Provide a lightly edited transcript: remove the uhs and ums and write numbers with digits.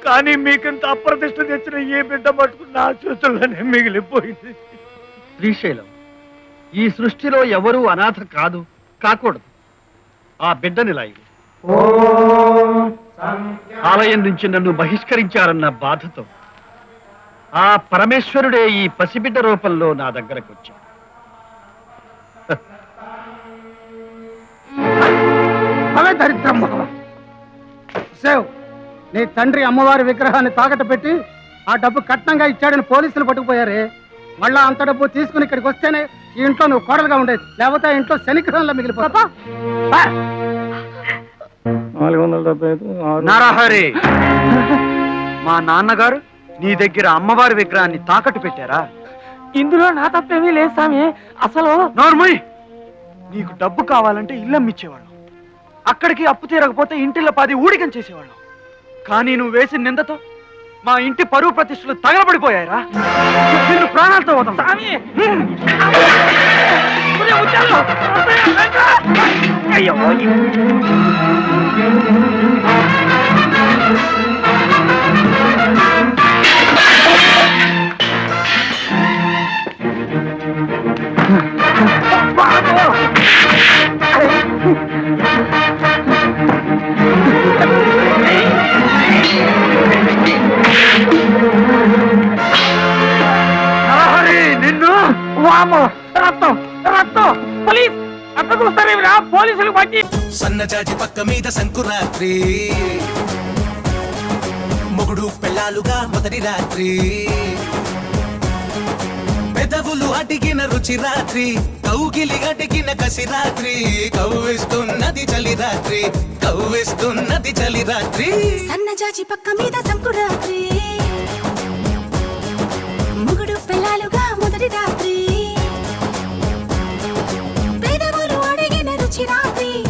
కానీ మీకింత అప్రతిష్ట తెచ్చిన ఈ బిడ్డ మటుకు నా చేతుల్లోనే మిగిలిపోయింది. శ్రీశైలం, ఈ సృష్టిలో ఎవరూ అనాథ కాదు, కాకూడదు. ఆ బిడ్డని లాయి ఆలయం నుంచి నన్ను బహిష్కరించారన్న బాధతో ఆ పరమేశ్వరుడే ఈ పసిబిడ్డ రూపంలో నా దగ్గరకు వచ్చాడు. దరిద్రం సేవ్, నీ తండ్రి అమ్మవారి విగ్రహాన్ని తాకట్టు పెట్టి ఆ డబ్బు కట్నంగా ఇచ్చాడని పోలీసులు పట్టుకుపోయారే. మళ్ళా అంత డబ్బు తీసుకుని ఇక్కడికి వస్తేనే ఈ ఇంట్లో నువ్వు కోడలుగా ఉండేది, లేకపోతే ఆ ఇంట్లో శనిగ్రహంలో మిగిలిపోతా. నరహరి, మా నాన్నగారు నీ దగ్గర అమ్మవారి విగ్రహాన్ని తాకట్టు పెట్టారా? ఇందులో నా తప్పేమీ లేదు స్వామి. అసలు నోర్మయ్, నీకు డబ్బు కావాలంటే ఇల్లమ్మిచ్చేవాళ్ళం, అక్కడికి అప్పు తీరకపోతే ఇంటిలో 10 ఊడికం చేసేవాళ్ళం. కానీ నువ్వు వేసిన నిందతో మా ఇంటి పరువు ప్రతిష్టలు తగలబడిపోయారా? నిన్ను ప్రాణాలతో వదలం. నిన్ను రక్తం రక్తం పోలీస్ అక్కడ చూస్తారేమిరా? పోలీసులు పట్టి సన్నజాజి పక్క మీద సంకురాత్రి, మొగుడు పెళ్ళాలుగా మొదటి రాత్రి, పెదవులు అడిగిన రుచి రాత్రి, కౌగిలి అడిగిన కసి రాత్రి, కవ్విస్తున్నది చలి రాత్రి, కవ్విస్తున్నది చలి రాత్రి. సన్నజాజి పక్క మీద సంకురాత్రి, మొగుడు పెళ్ళాలుగా మొదటి రాత్రి, పెదవులు అడిగిన రుచి రాత్రి.